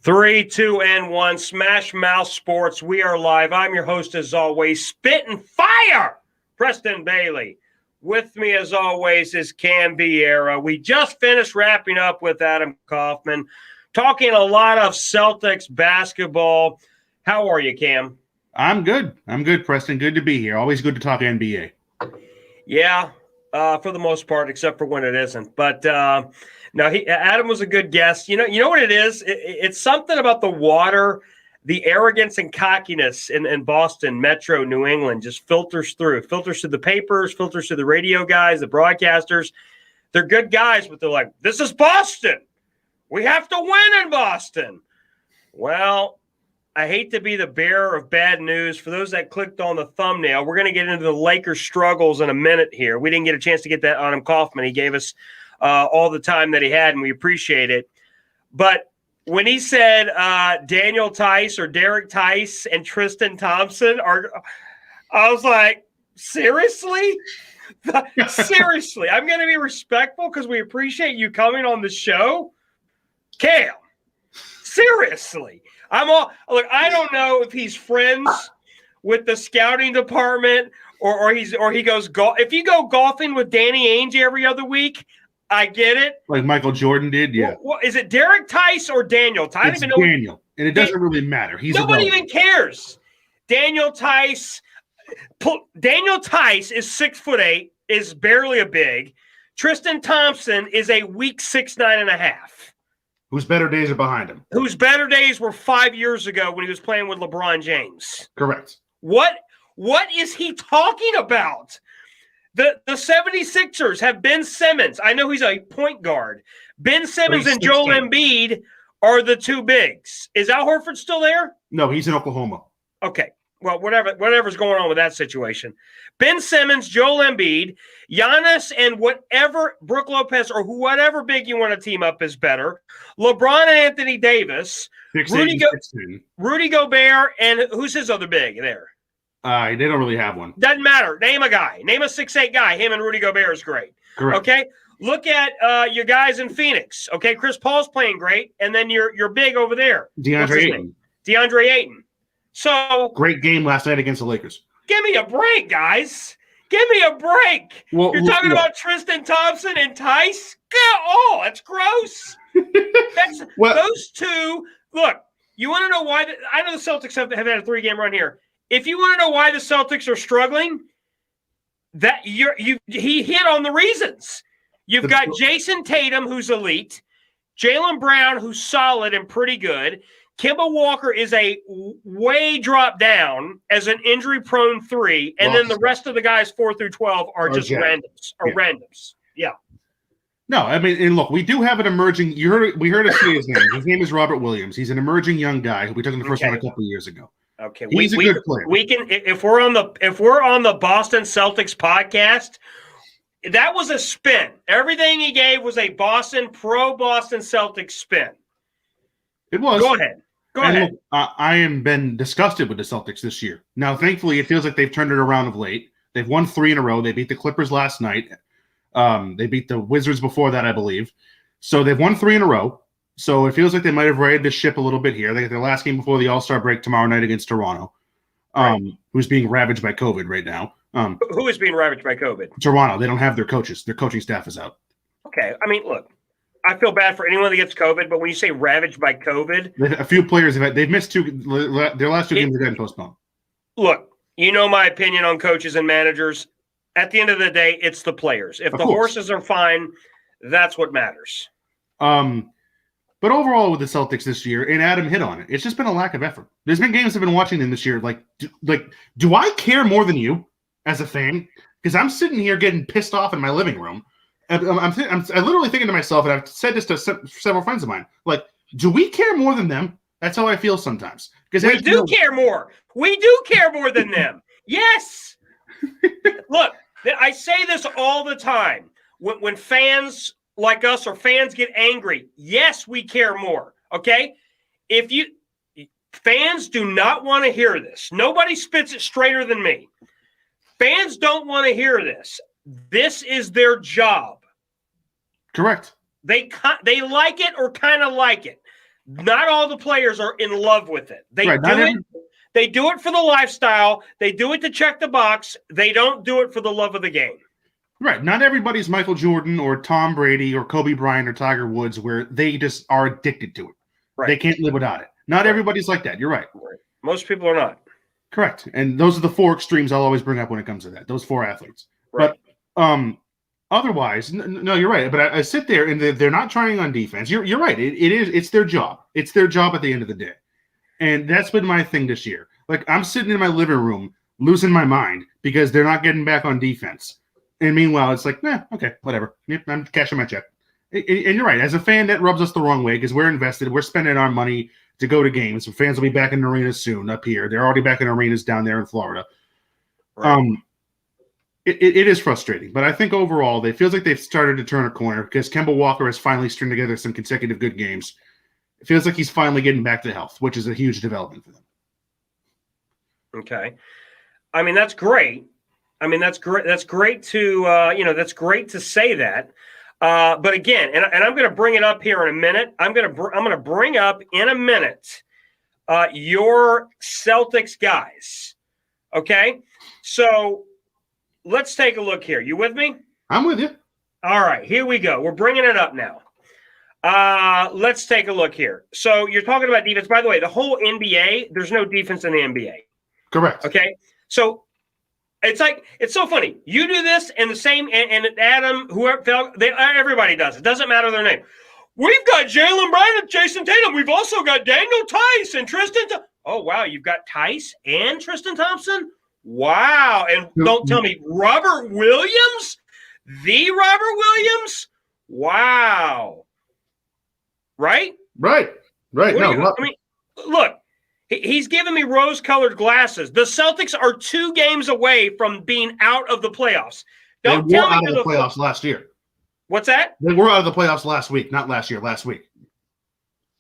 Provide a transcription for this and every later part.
Three, two, and one. Smash Mouth Sports. We are live. I'm your host, as always, Spittin' Fire, Preston Bailey. With me, as always, is Cam Vieira. We just finished wrapping up with Adam Kaufman, talking a lot of Celtics basketball. How are you, Cam? I'm good. Preston. Good to be here. Always good to talk NBA. Yeah, for the most part, except for when it isn't. But no, Adam was a good guest. You know what it is? It's something about the water, the arrogance and cockiness in Boston, Metro, New England, just filters through the papers, filters through the radio guys, the broadcasters. They're good guys, but they're like, this is Boston. We have to win in Boston. Well, I hate to be the bearer of bad news. For those that clicked on the thumbnail, we're going to get into the Lakers' struggles in a minute here. We didn't get a chance to get that on him, Kaufman. He gave us all the time that he had, and we appreciate it. But when he said Daniel Tice or Derek Tice and Tristan Thompson I was like, seriously? Seriously? I'm going to be respectful because we appreciate you coming on the show. Cam, seriously. I don't know if he's friends with the scouting department or he goes golf. If you go golfing with Danny Ainge every other week, I get it. Like Michael Jordan did, yeah. Well, is it Derek Tice or Daniel Tice? It's Daniel, and it doesn't really matter. Nobody even cares. Daniel Tice is 6'8", is barely a big. Tristan Thompson is a weak 6'9.5". Whose better days are behind him. Whose better days were 5 years ago when he was playing with LeBron James. Correct. What is he talking about? The 76ers have Ben Simmons. I know he's a point guard. Ben Simmons and Joel Embiid are the two bigs. Is Al Horford still there? No, he's in Oklahoma. Okay. Well, whatever's going on with that situation. Ben Simmons, Joel Embiid, Giannis, and whatever Brook Lopez or whatever big you want to team up is better. LeBron and Anthony Davis, Rudy Gobert, and who's his other big there? They don't really have one. Doesn't matter. Name a guy. Name a 6'8" guy. Him and Rudy Gobert is great. Correct. Okay? Look at your guys in Phoenix. Okay? Chris Paul's playing great, and then you're big over there. DeAndre Ayton. So great game last night against the Lakers. Give me a break, guys. Give me a break. Well, you're talking about Tristan Thompson and Tice? Oh, that's gross. Those two. Look, you want to know why? I know the Celtics have had a 3-game run here. If you want to know why the Celtics are struggling, he hit on the reasons. You've got Jason Tatum, who's elite, Jaylen Brown, who's solid and pretty good. Kemba Walker is a way drop down as an injury-prone 3, and then the rest of the guys 4 through 12 are just randoms. Yeah. No, I mean, and look, we do have an emerging. We heard us say his name. His name is Robert Williams. He's an emerging young guy who we took in the first round a couple of years ago. Okay, he's a good player. We can if we're on the Boston Celtics podcast. That was a spin. Everything he gave was a pro-Boston Celtics spin. It was. Go ahead. Look, I am been disgusted with the Celtics this year. Now, thankfully, it feels like they've turned it around of late. They've won 3 in a row. They beat the Clippers last night. They beat the Wizards before that, I believe. So they've won 3 in a row. So it feels like they might have righted the ship a little bit here. They got their last game before the All-Star break tomorrow night against Toronto, who's being ravaged by COVID right now. Who is being ravaged by COVID? Toronto. They don't have their coaches. Their coaching staff is out. Okay. I mean, look, I feel bad for anyone that gets COVID, but when you say ravaged by COVID, a few players they've missed 2. Their last 2 games are getting postponed. Look, you know my opinion on coaches and managers. At the end of the day, it's the players. If the horses are fine, that's what matters. But overall with the Celtics this year, and Adam hit on it, it's just been a lack of effort. There's been games I've been watching them this year. Do I care more than you as a fan? Because I'm sitting here getting pissed off in my living room. I'm literally thinking to myself, and I've said this to several friends of mine, like, do we care more than them? That's how I feel sometimes. Because we do care more. We do care more than them. Yes. Look, I say this all the time. When fans like us or fans get angry, yes, we care more. Okay? Fans do not want to hear this. Nobody spits it straighter than me. Fans don't want to hear this. This is their job. Correct. They like it or kind of like it. Not all the players are in love with it. They Right, They do it for the lifestyle. They do it to check the box. They don't do it for the love of the game. Right. Not everybody's Michael Jordan or Tom Brady or Kobe Bryant or Tiger Woods where they just are addicted to it. Right. They can't live without it. Not everybody's like that. You're right. Most people are not. Correct. And those are the four extremes I'll always bring up when it comes to that. Those four athletes. Right. But otherwise, no, you're right. But I sit there and they're not trying on defense. You're right. It's their job. It's their job at the end of the day. And that's been my thing this year. Like, I'm sitting in my living room losing my mind because they're not getting back on defense. And meanwhile, it's like, okay, whatever. Yep, I'm cashing my check. And you're right. As a fan, that rubs us the wrong way because we're invested. We're spending our money to go to games. So fans will be back in arenas soon up here. They're already back in arenas down there in Florida. Right. It is frustrating. But I think overall, it feels like they've started to turn a corner because Kemba Walker has finally stringed together some consecutive good games. It feels like he's finally getting back to health, which is a huge development for them. Okay. I mean, that's great. That's great. That's great to, that's great to say that. But again, and I'm going to bring it up here in a minute. I'm going to bring up in a minute your Celtics guys. Okay. So let's take a look here. You with me? I'm with you. All right, here we go. We're bringing it up now. Let's take a look here. So you're talking about defense. By the way, the whole NBA, there's no defense in the NBA. Correct. Okay. So it's so funny. You do this and the same, and Adam, whoever, everybody does. It doesn't matter their name. We've got Jaylen Brown and Jason Tatum. We've also got Daniel Tice and Tristan. Oh, wow. You've got Tice and Tristan Thompson? Wow. And don't tell me Robert Williams? The Robert Williams? Wow. Right? Right. No, look. He's giving me rose-colored glasses. The Celtics are 2 games away from being out of the playoffs. Don't tell me out of the playoffs last year. What's that? They were out of the playoffs last week, not last year, last week.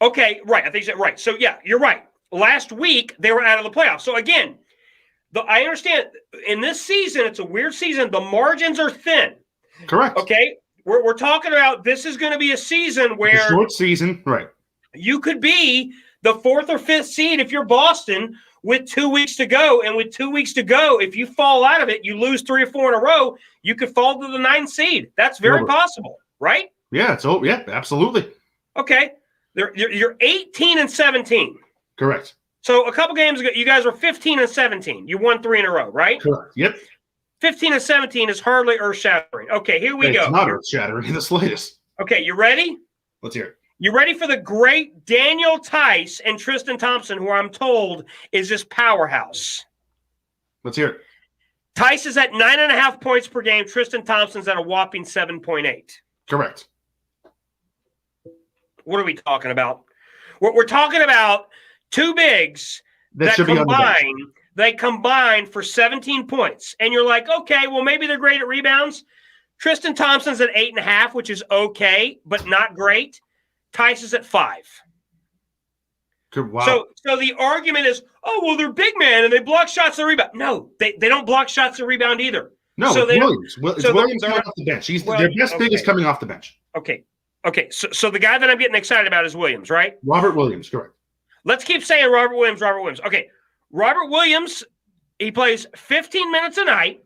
Okay, right. I think you said right. So, yeah, you're right. Last week, they were out of the playoffs. So, again, I understand in this season, it's a weird season. The margins are thin. Correct. Okay? We're talking about this is going to be a season where – short season, right. You could be – the 4th or 5th seed if you're Boston with 2 weeks to go. And with 2 weeks to go, if you fall out of it, you lose 3 or 4 in a row, you could fall to the 9th seed. That's very possible, right? Yeah, absolutely. Okay. You're 18 and 17. Correct. So a couple games ago, you guys were 15 and 17. You won 3 in a row, right? Correct. Yep. 15 and 17 is hardly earth-shattering. Okay, here we go. It's not earth-shattering in the slightest. Okay, you ready? Let's hear it. You ready for the great Daniel Tice and Tristan Thompson, who I'm told is this powerhouse? Let's hear it. Tice is at 9.5 points per game. Tristan Thompson's at a whopping 7.8. Correct. What are we talking about? We're talking about 2 bigs that combine for 17 points. And you're like, okay, well, maybe they're great at rebounds. Tristan Thompson's at 8.5, which is okay, but not great. Tice is at 5. Wow. So the argument is, oh, well, they're big man and they block shots and rebound. No, they don't block shots and rebound either. No, so it's Williams. Williams coming off the bench. Their best big is coming off the bench. Okay. So the guy that I'm getting excited about is Williams, right? Robert Williams, correct. Let's keep saying Robert Williams. Okay. Robert Williams, he plays 15 minutes a night.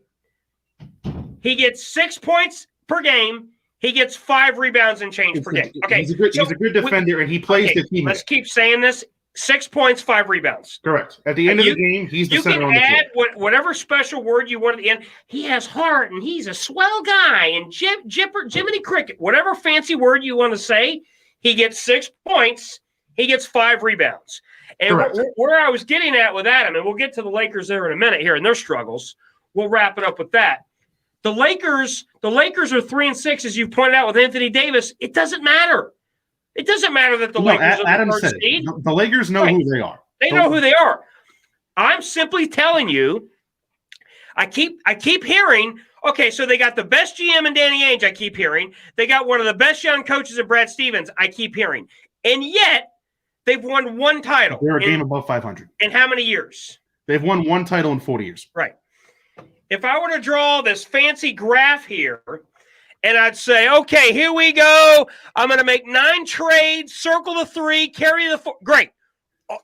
He gets 6 points per game. He gets 5 rebounds and change per game. Okay, he's a good defender, and he plays the team. Let's keep saying this: 6 points, 5 rebounds. Correct. At the end of the game, he's the center on the floor. You can add whatever special word you want at the end. He has heart, and he's a swell guy, and Jiminy Cricket, whatever fancy word you want to say. He gets 6 points. He gets 5 rebounds. And where I was getting at with Adam, and we'll get to the Lakers there in a minute here and their struggles. We'll wrap it up with that. The Lakers are 3-6, as you pointed out with Anthony Davis. It doesn't matter. It doesn't matter that the Lakers are Adam the said third seed. The Lakers know who they are. They know who they are. I'm simply telling you. I keep hearing. Okay, so they got the best GM in Danny Ainge. I keep hearing they got one of the best young coaches in Brad Stevens. I keep hearing, and yet they've won 1 title. They're a game above 500. In how many years? They've won 1 title in 40 years. Right. If I were to draw this fancy graph here and I'd say, okay, here we go. I'm going to make 9 trades, circle the 3, carry the 4. Great.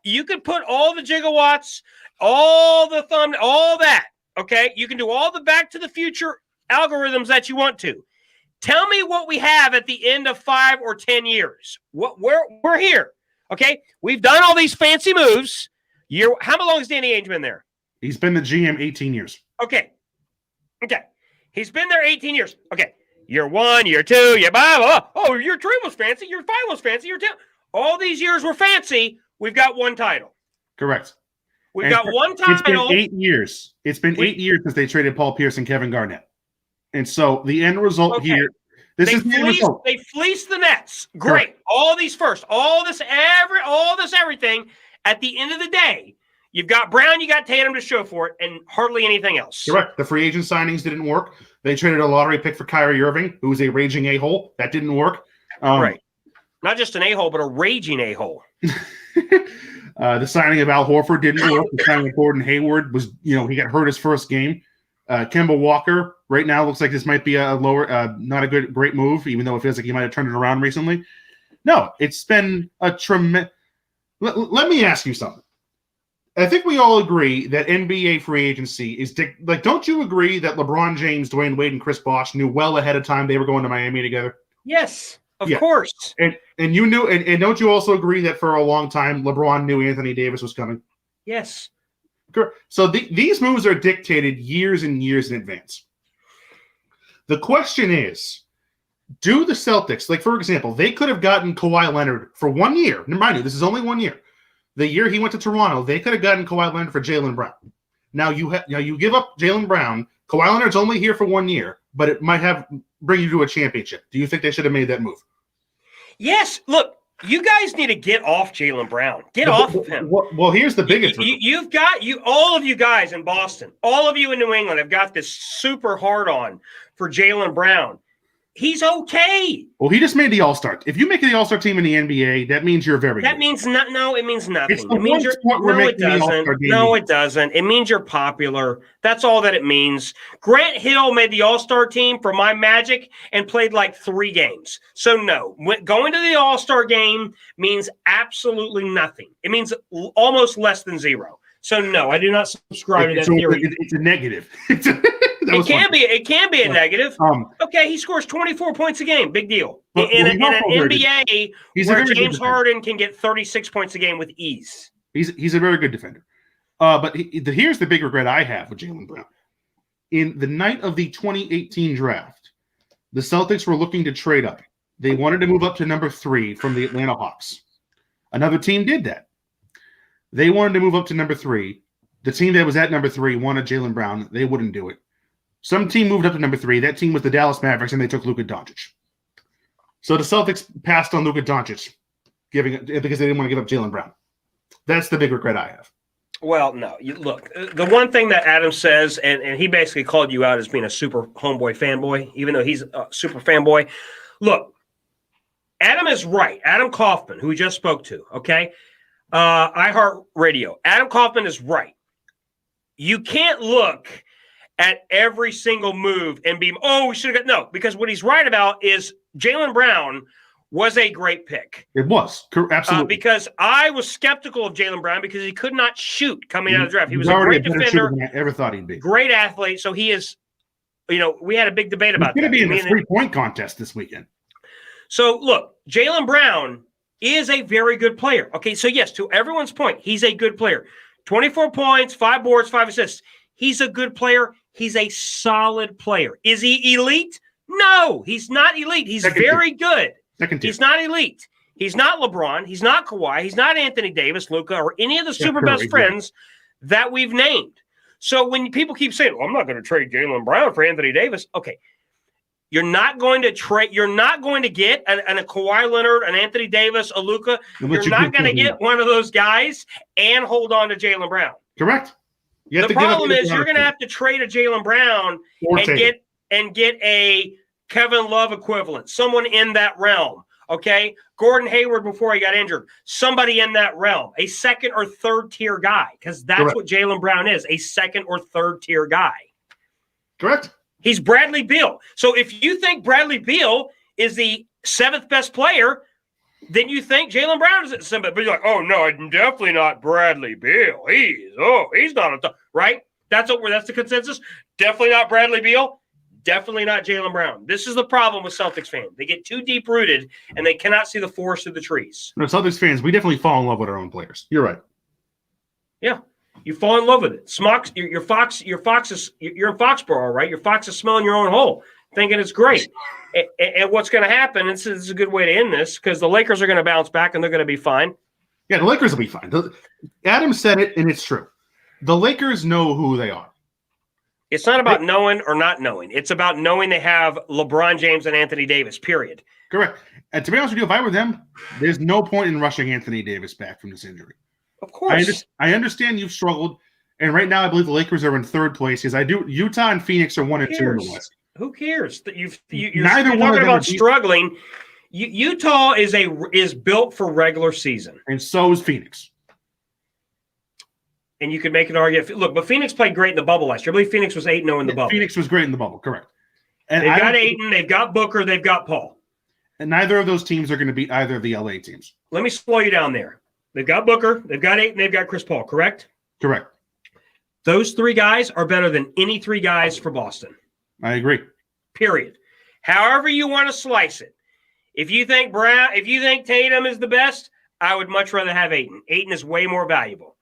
You can put all the gigawatts, all the all that, okay? You can do all the Back to the Future algorithms that you want to. Tell me what we have at the end of 5 or 10 years. We're here, okay? We've done all these fancy moves. How long has Danny Ainge been there? He's been the GM 18 years. Okay. He's been there 18 years. Okay. Year 1, year 2, year 5. Oh, year 3 was fancy. Year 5 was fancy. Year 10. All these years were fancy. We've got one title. Correct. We've got one title. It's been 8 years. It's been 8 years since they traded Paul Pierce and Kevin Garnett. And so the end result here, they fleeced the Nets. Great. Correct. All these first, all this everything. At the end of the day, you've got Brown, you got Tatum to show for it, and hardly anything else. Correct. The free agent signings didn't work. They traded a lottery pick for Kyrie Irving, who was a raging a-hole. That didn't work. Right. Not just an a-hole, but a raging a-hole. The signing of Al Horford didn't work. The signing of Gordon Hayward was, he got hurt his first game. Kemba Walker right now looks like this might be a lower, not a great move, even though it feels like he might have turned it around recently. No, it's been a tremendous. Let me ask you something. I think we all agree that NBA free agency is don't you agree that LeBron James, Dwayne Wade, and Chris Bosh knew well ahead of time they were going to Miami together? Yes, of course. And you knew, and don't you also agree that for a long time LeBron knew Anthony Davis was coming? Yes. So these moves are dictated years and years in advance. The question is, do the Celtics, like for example, they could have gotten Kawhi Leonard for 1 year. Mind you, this is only 1 year. The year he went to Toronto, they could have gotten Kawhi Leonard for Jaylen Brown. Now you give up Jaylen Brown. Kawhi Leonard's only here for 1 year, but it might bring you to a championship. Do you think they should have made that move? Yes. Look, you guys need to get off Jaylen Brown. Get off of him. Well, here's the biggest. All of you guys in Boston, all of you in New England have got this super hard on for Jaylen Brown. He's okay. Well, he just made the All-Star. If you make the All-Star team in the NBA, that means you're very good. It means nothing. It means you're it doesn't. No, it doesn't. It means you're popular. That's all that it means. Grant Hill made the All-Star team for my Magic and played like 3 games. So no, going to the All-Star game means absolutely nothing. It means almost less than 0. So no, I do not subscribe to that theory. It's a negative. It can be a negative. Okay, he scores 24 points a game. Big deal. In an NBA where James Harden can get 36 points a game with ease. He's a very good defender. But here's the big regret I have with Jaylen Brown. In the night of the 2018 draft, the Celtics were looking to trade up. They wanted to move up to number 3 from the Atlanta Hawks. Another team did that. They wanted to move up to number 3. The team that was at number 3 wanted Jaylen Brown. They wouldn't do it. Some team moved up to number 3. That team was the Dallas Mavericks, and they took Luka Doncic. So the Celtics passed on Luka Doncic because they didn't want to give up Jaylen Brown. That's the big regret I have. Well, no. Look, the one thing that Adam says, and he basically called you out as being a super homeboy fanboy, even though he's a super fanboy. Look, Adam is right. Adam Kaufman, who we just spoke to, okay? iHeartRadio. Adam Kaufman is right. You can't look at every single move and be, we should have got, no, because what he's right about is Jaylen Brown was a great pick. It was. Absolutely. Because I was skeptical of Jaylen Brown because he could not shoot coming out of the draft. He was a great defender. Than I ever thought he'd be. Great athlete. So he is, we had a big debate about that. He's going to be in the 3-point contest this weekend. So look, Jaylen Brown is a very good player. Okay, so yes, to everyone's point, he's a good player. 24 points, 5 boards, 5 assists. He's a good player. He's a solid player. Is he elite? No, he's not elite. He's very good. He's not elite. He's not LeBron. He's not Kawhi. He's not Anthony Davis, Luka, or any of the super best friends that we've named. So when people keep saying, I'm not going to trade Jaylen Brown for Anthony Davis. Okay. You're not going to trade. You're not going to get a Kawhi Leonard, an Anthony Davis, a Luka. You're not going to get one of those guys and hold on to Jaylen Brown. Correct. The problem is you're going to have to trade a Jaylen Brown and get a Kevin Love equivalent, someone in that realm. Okay, Gordon Hayward before he got injured, somebody in that realm, a second or third tier guy, because that's what Jaylen Brown is, a second or third tier guy. Correct. He's Bradley Beal. So if you think Bradley Beal is the 7th best player, then you think Jaylen Brown is at 7th. But you're like, oh no, definitely not Bradley Beal. He's not right. That's the consensus. Definitely not Bradley Beal. Definitely not Jaylen Brown. This is the problem with Celtics fans. They get too deep rooted and they cannot see the forest through the trees. No, Celtics fans, we definitely fall in love with our own players. You're right. Yeah, you fall in love with it. Smocks, your fox is you're in Foxborough, right? Your fox is smelling your own hole, thinking it's great. And what's going to happen? This is a good way to end this because the Lakers are going to bounce back and they're going to be fine. Yeah, the Lakers will be fine. Adam said it, and it's true. The Lakers know who they are. It's not about knowing or not knowing. It's about knowing they have LeBron James and Anthony Davis, period. Correct. And to be honest with you, if I were them, there's no point in rushing Anthony Davis back from this injury. Of course. I understand you've struggled, and right now I believe the Lakers are in 3rd place because Utah and Phoenix are 1 and 2 in the West. Who cares? You're Neither one talking of them about struggling. Utah is built for regular season. And so is Phoenix. And you could make an argument. Look, but Phoenix played great in the bubble last year. I believe Phoenix was 8-0 in the bubble. Phoenix was great in the bubble, correct. And they've got Ayton, they've got Booker, they've got Paul. And neither of those teams are going to beat either of the LA teams. Let me slow you down there. They've got Booker, they've got Ayton, they've got Chris Paul, correct? Correct. Those 3 guys are better than any 3 guys for Boston. I agree. Period. However you want to slice it. If you think Tatum is the best, I would much rather have Ayton. Ayton is way more valuable.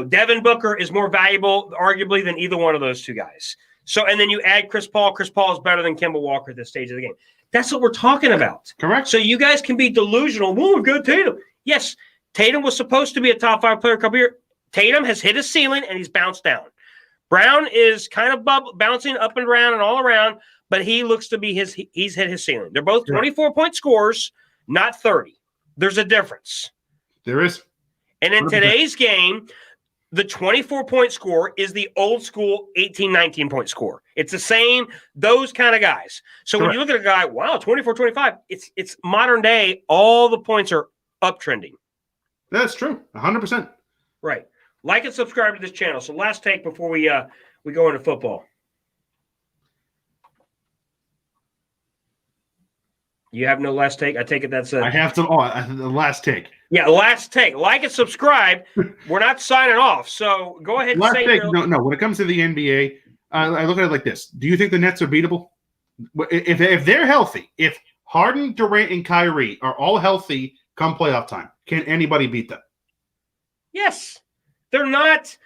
Devin Booker is more valuable, arguably, than either one of those 2 guys. So, and then you add Chris Paul. Chris Paul is better than Kemba Walker at this stage of the game. That's what we're talking about. Correct. So you guys can be delusional. Well, we've got Tatum. Yes, Tatum was supposed to be a top 5 player a couple years. Tatum has hit his ceiling and he's bounced down. Brown is kind of bouncing up and around and all around, but he looks to be he's hit his ceiling. They're both 24-point scorers, not 30. There's a difference. There is. And in today's game, the 24-point score is the old school 18, 19-point score. It's the same, those kind of guys. So when you look at a guy, wow, 24, 25, it's modern day. All the points are uptrending. That's true. 100%. Right. Like and subscribe to this channel. So last take before we go into football. You have no last take? I take it that's I have to. The last take. Yeah, last take. Like and subscribe. We're not signing off. So go ahead and say take. No. When it comes to the NBA, I look at it like this. Do you think the Nets are beatable? If they're healthy, if Harden, Durant, and Kyrie are all healthy come playoff time, can anybody beat them? Yes. They're not.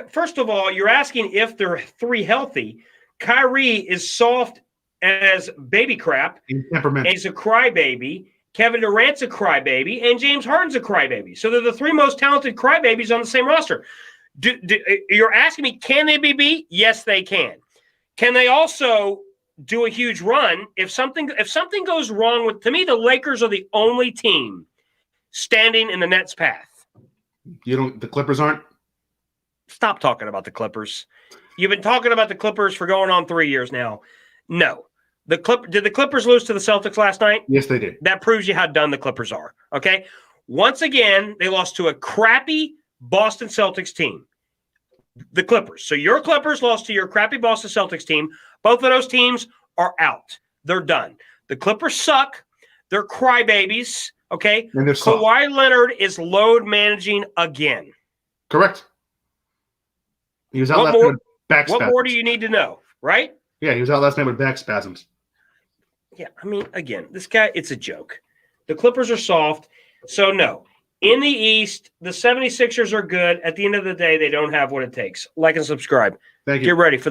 First of all, you're asking if they're 3 healthy. Kyrie is soft as baby crap. And he's a crybaby. Kevin Durant's a crybaby. And James Harden's a crybaby. So they're the 3 most talented crybabies on the same roster. You're asking me, can they be beat? Yes, they can. Can they also do a huge run? If something goes wrong with, to me, the Lakers are the only team standing in the Nets' path. The Clippers aren't? Stop talking about the Clippers. You've been talking about the Clippers for going on 3 years now. No. Did the Clippers lose to the Celtics last night? Yes, they did. That proves you how done the Clippers are. Okay? Once again, they lost to a crappy Boston Celtics team. The Clippers. So your Clippers lost to your crappy Boston Celtics team. Both of those teams are out. They're done. The Clippers suck. They're crybabies. Okay? And they're soft. Kawhi Leonard is load managing again. Correct. He was out last night with back spasms. What more do you need to know, right? Yeah, he was out last night with back spasms. Yeah, I mean, again, this guy, it's a joke. The Clippers are soft. So, no. In the East, the 76ers are good. At the end of the day, they don't have what it takes. Like and subscribe. Thank you. Get ready for